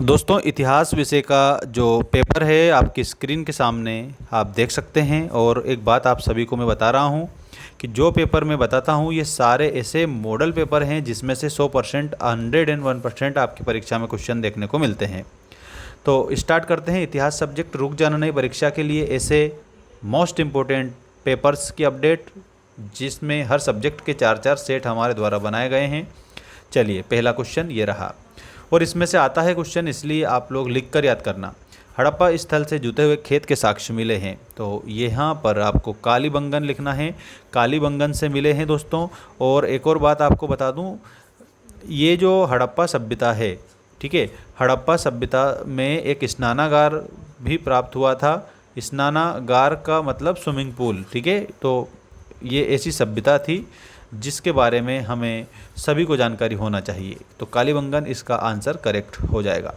दोस्तों, इतिहास विषय का जो पेपर है आपकी स्क्रीन के सामने आप देख सकते हैं। और एक बात आप सभी को मैं बता रहा हूं कि जो पेपर मैं बताता हूं ये सारे ऐसे मॉडल पेपर हैं जिसमें से 100% 101% आपकी परीक्षा में क्वेश्चन देखने को मिलते हैं। तो स्टार्ट करते हैं। इतिहास सब्जेक्ट रुक जाना नहीं परीक्षा के लिए ऐसे मोस्ट इम्पोर्टेंट पेपर्स की अपडेट, जिसमें हर सब्जेक्ट के 4-4 सेट हमारे द्वारा बनाए गए हैं। चलिए, पहला क्वेश्चन ये रहा और इसमें से आता है क्वेश्चन, इसलिए आप लोग लिख कर याद करना। हड़प्पा स्थल से जुते हुए खेत के साक्ष्य मिले हैं, तो यहाँ पर आपको कालीबंगन लिखना है। कालीबंगन से मिले हैं दोस्तों। और एक और बात आपको बता दूँ, ये जो हड़प्पा सभ्यता है, ठीक है, हड़प्पा सभ्यता में एक स्नानागार भी प्राप्त हुआ था। स्नानागार का मतलब स्विमिंग पूल, ठीक है। तो ये ऐसी सभ्यता थी जिसके बारे में हमें सभी को जानकारी होना चाहिए। तो कालीबंगन इसका आंसर करेक्ट हो जाएगा।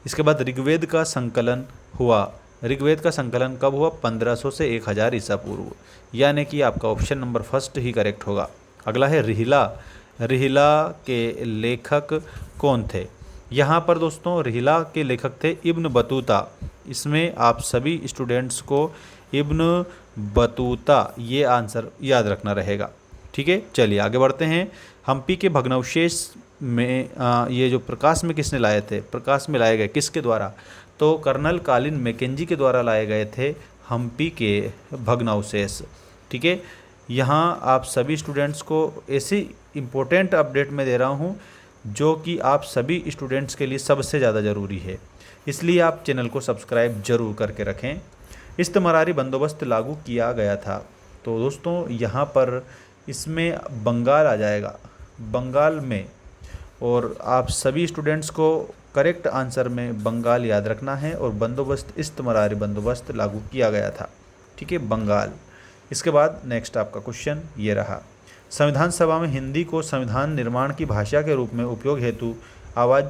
इसके बाद ऋग्वेद का संकलन हुआ। ऋग्वेद का संकलन कब हुआ? 1500 से 1000 ईसा पूर्व, यानी कि आपका ऑप्शन नंबर फर्स्ट ही करेक्ट होगा। अगला है रिहिला। रिहिला के लेखक कौन थे? यहाँ पर दोस्तों रिहिला के लेखक थे इब्न बतूता। इसमें आप सभी स्टूडेंट्स को इब्न बतूता ये आंसर याद रखना रहेगा, ठीक है। चलिए आगे बढ़ते हैं। हम्पी के भग्नावशेष में ये जो प्रकाश में किसने लाए थे? प्रकाश में लाए गए किसके द्वारा? तो कर्नल कालिन मैकेंजी के द्वारा लाए गए थे हम्पी के भग्नावशेष, ठीक है। यहाँ आप सभी स्टूडेंट्स को ऐसी इम्पोर्टेंट अपडेट में दे रहा हूँ जो कि आप सभी स्टूडेंट्स के लिए सबसे ज़्यादा ज़रूरी है, इसलिए आप चैनल को सब्सक्राइब जरूर करके रखें। इस्तमरारी बंदोबस्त लागू किया गया था, तो दोस्तों यहाँ पर इसमें बंगाल आ जाएगा, बंगाल में। और आप सभी स्टूडेंट्स को करेक्ट आंसर में बंगाल याद रखना है। और बंदोबस्त इस्तमरारी बंदोबस्त लागू किया गया था, ठीक है, बंगाल। इसके बाद नेक्स्ट आपका क्वेश्चन ये रहा। संविधान सभा में हिंदी को संविधान निर्माण की भाषा के रूप में उपयोग हेतु आवाज़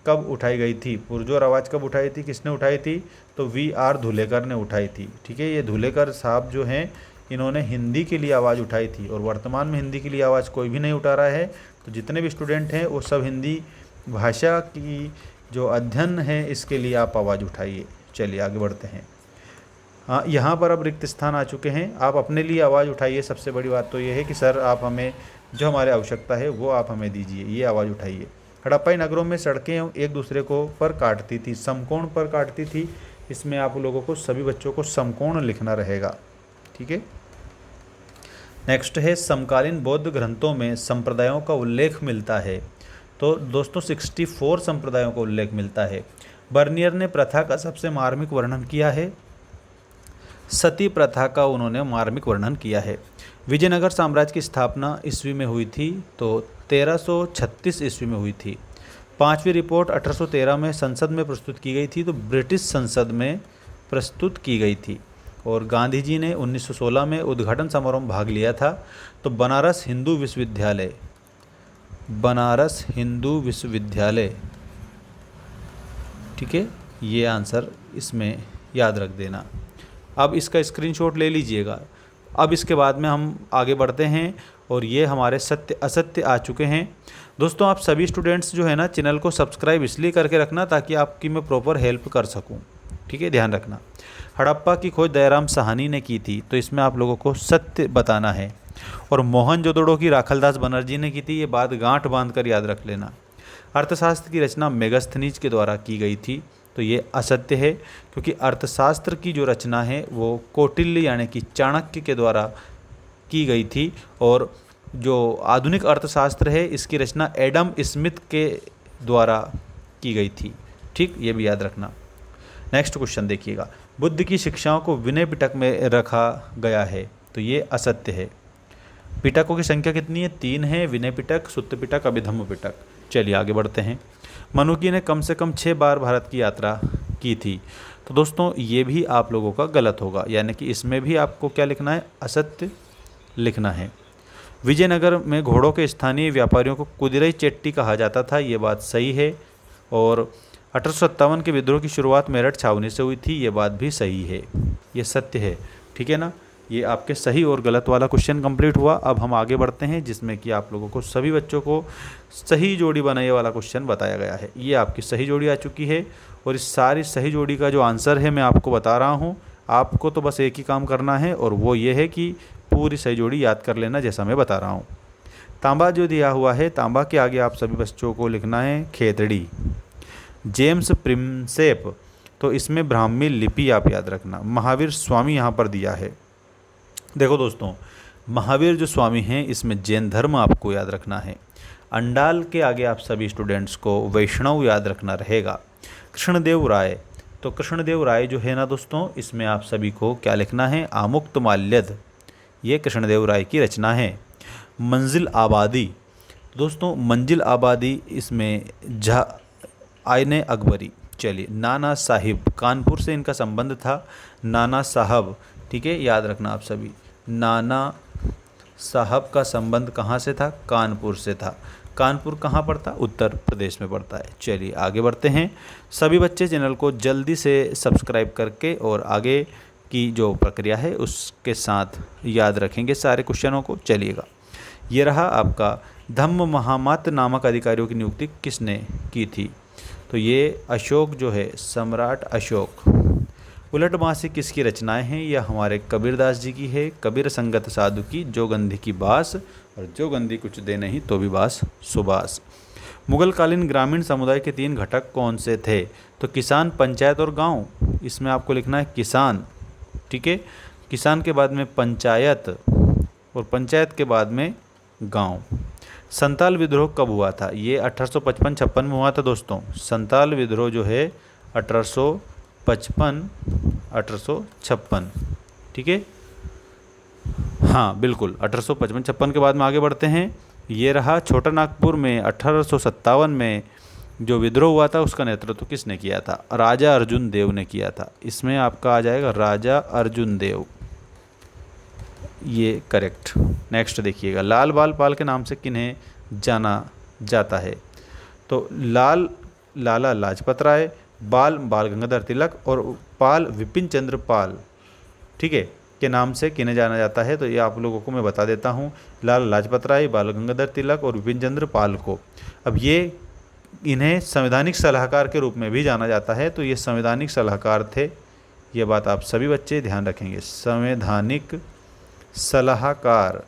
कब उठाई गई थी? पुरजोर आवाज़ कब उठाई थी? किसने उठाई थी? तो वी.आर. धुलेकर ने उठाई थी, ठीक है। ये धुलेकर साहब जो हैं, इन्होंने हिंदी के लिए आवाज़ उठाई थी। और वर्तमान में हिंदी के लिए आवाज़ कोई भी नहीं उठा रहा है। तो जितने भी स्टूडेंट हैं वो सब हिंदी भाषा की जो अध्ययन है इसके लिए आप आवाज़ उठाइए। चलिए आगे बढ़ते हैं। हाँ, यहाँ पर अब रिक्त स्थान आ चुके हैं, आप अपने लिए आवाज़ उठाइए। सबसे बड़ी बात तो ये है कि सर आप हमें जो हमारी आवश्यकता है वो आप हमें दीजिए, ये आवाज़ उठाइए। हड़प्पाई नगरों में सड़कें एक दूसरे को पर काटती थी, समकोण पर काटती थी। इसमें आप लोगों को सभी बच्चों को समकोण लिखना रहेगा, ठीक है। नेक्स्ट है समकालीन बौद्ध ग्रंथों में संप्रदायों का उल्लेख मिलता है। तो दोस्तों 64 संप्रदायों का उल्लेख मिलता है। बर्नियर ने प्रथा का सबसे मार्मिक वर्णन किया है। सती प्रथा का उन्होंने मार्मिक वर्णन किया है। विजयनगर साम्राज्य की स्थापना ईस्वी में हुई थी, तो 1336 ईस्वी में हुई थी। पांचवी रिपोर्ट 1813 में संसद में प्रस्तुत की गई थी, तो ब्रिटिश संसद में प्रस्तुत की गई थी। और गांधी जी ने 1916 में उद्घाटन समारोह में भाग लिया था। तो बनारस हिंदू विश्वविद्यालय, बनारस हिंदू विश्वविद्यालय, ठीक है, ये आंसर इसमें याद रख देना। अब इसका स्क्रीनशॉट ले लीजिएगा। अब इसके बाद में हम आगे बढ़ते हैं और ये हमारे सत्य असत्य आ चुके हैं। दोस्तों आप सभी स्टूडेंट्स जो है ना, चैनल को सब्सक्राइब इसलिए करके रखना ताकि आपकी मैं प्रॉपर हेल्प कर सकूं, ठीक है, ध्यान रखना। हड़प्पा की खोज दयाराम साहनी ने की थी, तो इसमें आप लोगों को सत्य बताना है। और मोहनजोदड़ो की राखलदास बनर्जी ने की थी, ये बात गांठ बांध कर याद रख लेना। अर्थशास्त्र की रचना मेगास्थनीज के द्वारा की गई थी, तो ये असत्य है, क्योंकि अर्थशास्त्र की जो रचना है वो कौटिल्य यानी कि चाणक्य के द्वारा की गई थी। और जो आधुनिक अर्थशास्त्र है इसकी रचना एडम स्मिथ के द्वारा की गई थी, ठीक, ये भी याद रखना। नेक्स्ट क्वेश्चन देखिएगा। बुद्ध की शिक्षाओं को विनय पिटक में रखा गया है, तो ये असत्य है। पिटकों की संख्या कितनी है? 3 है, विनय पिटक, सुत्त पिटक, अभिधम्म पिटक। चलिए आगे बढ़ते हैं। मनुकी ने कम से कम 6 बार भारत की यात्रा की थी, तो दोस्तों ये भी आप लोगों का गलत होगा, यानी कि इसमें भी आपको क्या लिखना है? असत्य लिखना है। विजयनगर में घोड़ों के स्थानीय व्यापारियों को कुदिरई चेट्टी कहा जाता था, ये बात सही है। और 1857 के विद्रोह की शुरुआत मेरठ छावनी से हुई थी, ये बात भी सही है, ये सत्य है, ठीक है ना। ये आपके सही और गलत वाला क्वेश्चन कंप्लीट हुआ। अब हम आगे बढ़ते हैं, जिसमें कि आप लोगों को सभी बच्चों को सही जोड़ी बनाए वाला क्वेश्चन बताया गया है। ये आपकी सही जोड़ी आ चुकी है और इस सारी सही जोड़ी का जो आंसर है मैं आपको बता रहा हूँ। आपको तो बस एक ही काम करना है और वो ये है कि पूरी सही जोड़ी याद कर लेना जैसा मैं बता रहा हूँ। तांबा जो दिया हुआ है, तांबा के आगे आप सभी बच्चों को लिखना है खेतड़ी। जेम्स प्रिंसेप, तो इसमें ब्राह्मी लिपि आप याद रखना। महावीर स्वामी यहाँ पर दिया है। देखो दोस्तों, महावीर जो स्वामी हैं इसमें जैन धर्म आपको याद रखना है। अंडाल के आगे आप सभी स्टूडेंट्स को वैष्णव याद रखना रहेगा। कृष्णदेव राय, तो कृष्णदेव राय जो है ना दोस्तों, इसमें आप सभी को क्या लिखना है, आमुक्तमाल्यद, ये कृष्णदेव राय की रचना है। मंजिल आबादी, दोस्तों मंजिल आबादी इसमें आयने अकबरी। चलिए, नाना साहिब, कानपुर से इनका संबंध था। नाना साहब, ठीक है, याद रखना आप सभी। नाना साहब का संबंध कहाँ से था, कानपुर से था। कानपुर कहाँ पड़ता, उत्तर प्रदेश में पड़ता है। चलिए आगे बढ़ते हैं। सभी बच्चे चैनल को जल्दी से सब्सक्राइब करके और आगे की जो प्रक्रिया है उसके साथ याद रखेंगे सारे क्वेश्चनों को। चलिएगा, ये रहा आपका धम्म महामत नामक अधिकारियों की नियुक्ति किसने की थी, तो ये अशोक जो है, सम्राट अशोक। उलटबांसी किसकी रचनाएं हैं, यह हमारे कबीरदास जी की है। कबीर संगत साधु की, जो गंधी की बास, और जो गंधी कुछ दे नहीं तो भी बास सुबास। मुगलकालीन ग्रामीण समुदाय के 3 घटक कौन से थे, तो किसान, पंचायत और गांव। इसमें आपको लिखना है किसान, ठीक है, किसान के बाद में पंचायत और पंचायत के बाद में गांव। संताल विद्रोह कब हुआ था, ये 1855-56 में हुआ था दोस्तों। संताल विद्रोह जो है 1856, ठीक है, हाँ बिल्कुल 1855-56 के बाद में आगे बढ़ते हैं। ये रहा छोटा नागपुर में 1857 में जो विद्रोह हुआ था उसका नेतृत्व किसने किया था, राजा अर्जुन देव ने किया था। इसमें आपका आ जाएगा राजा अर्जुन देव, ये करेक्ट। नेक्स्ट देखिएगा, लाल बाल पाल के नाम से किन्हें जाना जाता है, तो लाल लाला लाजपत राय, बाल बाल गंगाधर तिलक और पाल विपिन चंद्र पाल, ठीक है, के नाम से किन्हें जाना जाता है, तो ये आप लोगों को मैं बता देता हूँ। लाल लाजपत राय, बाल गंगाधर तिलक और विपिन चंद्र पाल को। अब ये इन्हें संवैधानिक सलाहकार के रूप में भी जाना जाता है, तो ये संवैधानिक सलाहकार थे, ये बात आप सभी बच्चे ध्यान रखेंगे। संवैधानिक सलाहकार,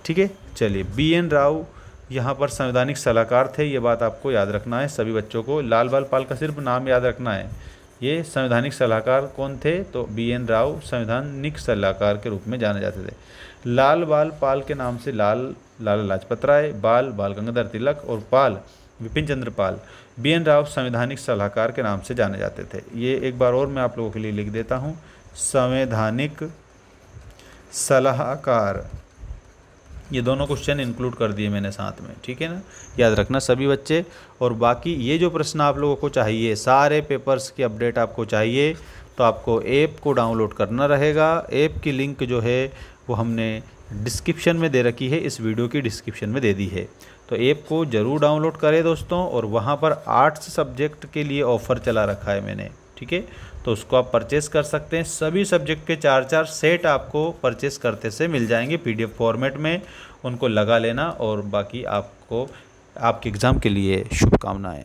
ठीक है। चलिए, BN राव यहाँ पर संवैधानिक सलाहकार थे, ये बात आपको याद रखना है सभी बच्चों को। लाल बाल पाल का सिर्फ नाम याद रखना है। ये संवैधानिक सलाहकार कौन थे, तो BN राव संवैधानिक सलाहकार के रूप में जाने जाते थे। लाल बाल पाल के नाम से लाल लाला लाजपत राय, बाल बाल गंगाधर तिलक और पाल विपिन चंद्र पाल, BN राव संवैधानिक सलाहकार के नाम से जाने जाते थे। ये एक बार और मैं आप लोगों के लिए लिख देता हूँ, संवैधानिक सलाहकार। ये दोनों क्वेश्चन इंक्लूड कर दिए मैंने साथ में, ठीक है ना, याद रखना सभी बच्चे। और बाकी ये जो प्रश्न आप लोगों को चाहिए, सारे पेपर्स की अपडेट आपको चाहिए, तो आपको ऐप को डाउनलोड करना रहेगा। ऐप की लिंक जो है वो हमने डिस्क्रिप्शन में दे रखी है, इस वीडियो की डिस्क्रिप्शन में दे दी है, तो ऐप को ज़रूर डाउनलोड करें दोस्तों। और वहाँ पर आर्ट्स सब्जेक्ट के लिए ऑफ़र चला रखा है मैंने, ठीक है, तो उसको आप परचेस कर सकते हैं। सभी सब्जेक्ट के 4-4 सेट आपको परचेस करते से मिल जाएंगे PDF फॉर्मेट में, उनको लगा लेना। और बाकी आपको आपके एग्ज़ाम के लिए शुभकामनाएं।